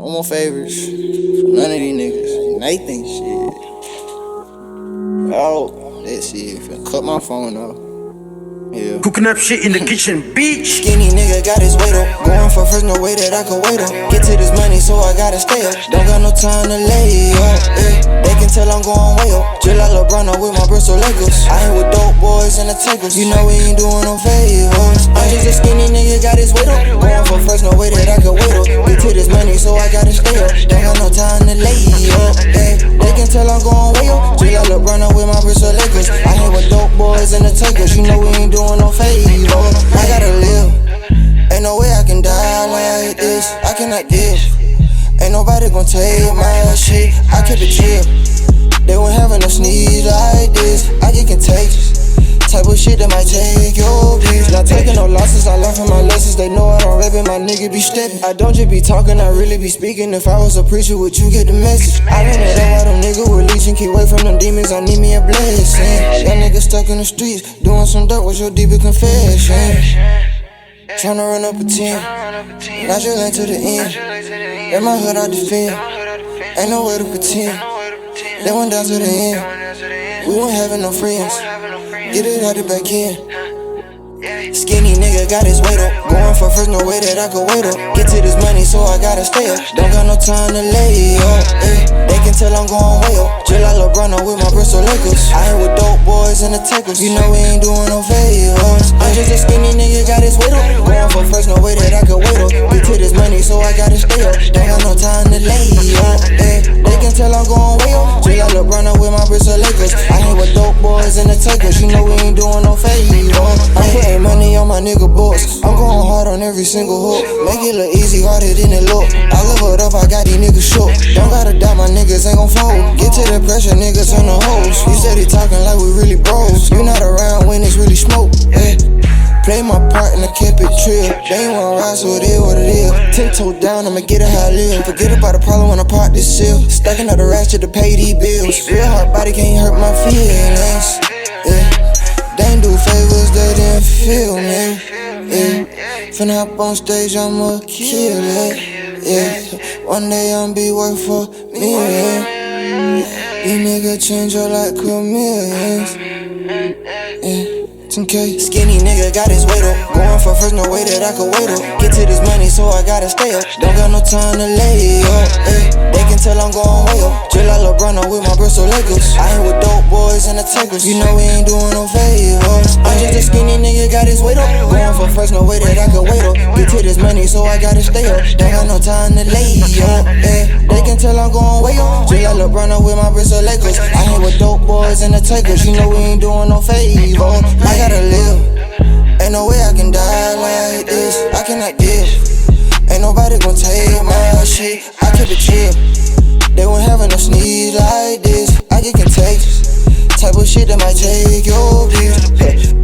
No more favors for none of these niggas. Nathan shit. Oh, that shit. Finna cut my phone off. Yeah. Cooking up shit in the kitchen, bitch. Skinny nigga got his weight up. Going for first, no way that I can wait up. Get to this money, so I gotta stay up. Don't got no time to lay up. They can tell I'm going way up. Just like LeBron, I'm with my Bristol Lakers. I ain't with dope boys and the takers. You know we ain't doing no favors. I'm just a skinny nigga, got his weight up. Going for first, no way that I can wait up. Get to this money, so I gotta stay up. Don't got no time to lay up. They can tell I'm going way up. Just like LeBron, I'm with my Bristol Lakers. I ain't with dope boys and the takers. You know we ain't doing no favors. I gotta live. Ain't no way I can die like this. I cannot give. Ain't nobody gon' take my shit. I keep it chill. They won't have no sneeze like this. I get contagious. Type of shit that might take your bitch. Not taking no losses, I learn from my lessons. They know I don't rap it, my nigga be steppin'. I don't just be talking, I really be speaking. If I was a preacher, would you get the message? I don't know why them niggas were leeching. Keep away from them demons, I need me a blessing. Young niggas stuck in the streets, doing some dirt. What's your deeper confession? Tryna run up a 10, not your lane to the end. In my hood, I defend. Ain't no way to pretend. They went down to the end. We weren't having no friends. Get it out the back end. Skinny nigga got his weight up. Going for first, no way that I could wait up. Get to this money, so I gotta stay up. Don't got no time to lay up. They can tell I'm going way up. Just like LeBron, I'm with my Bristol Lakers. I ain't with dope boys and the takers. You know we ain't doing no favors. I'm just a skinny nigga, got his weight up. Going for first, no way that I could wait up. Get to this money, so I gotta stay up. Don't got no time to lay up. They can tell I'm going way up. Just like LeBron, I'm with my Bristol Lakers. I ain't with dope boys and the takers. You know we ain't doing no favors. I'm putting money on my nigga boys. I'm going hard on every single hook. Make it look easy, harder than it look. I level it up, I got these niggas shook. Don't gotta doubt, my niggas ain't gon' fold. Get to the pressure, niggas on the hose. You steady talking like we really bros. You not around when it's really smoke. Play my part and I kept it trill. They ain't wanna ride, so it is what it is. 10 toe down, I'ma get it how I live. Forget about the problem when I park this seal. Stacking up the rats to pay these bills. Real hard body can't hurt my feelings. They ain't do favors, they didn't feel me. Finna hop on stage, I'ma kill it. One day I'ma be worth for million. These niggas change up like chameleons. 10K. Skinny nigga got his weight up. Going for first, no way that I could wait up. Get to this money, so I gotta stay up. Don't got no time to lay up. They can tell I'm going way up. Just like LeBron, I'm with my Bristol Lakers. I ain't with dope boys and the takers. You know we ain't doing no favors. I'm just a skinny nigga, got his weight up. Going for first, no way that I could wait up. Get to this money, so I gotta stay up. Don't got no time to lay up. They can tell I'm going way up. Just like LeBron, I'm with my Bristol Lakers. I ain't with dope boys and the takers. You know we ain't doing no favors. I gotta live. Ain't no way I can die like this. I cannot give. Ain't nobody gon' take my shit. I keep it chill. They won't have no sneeze like this. I get contagious. Type of shit that might take your bitch.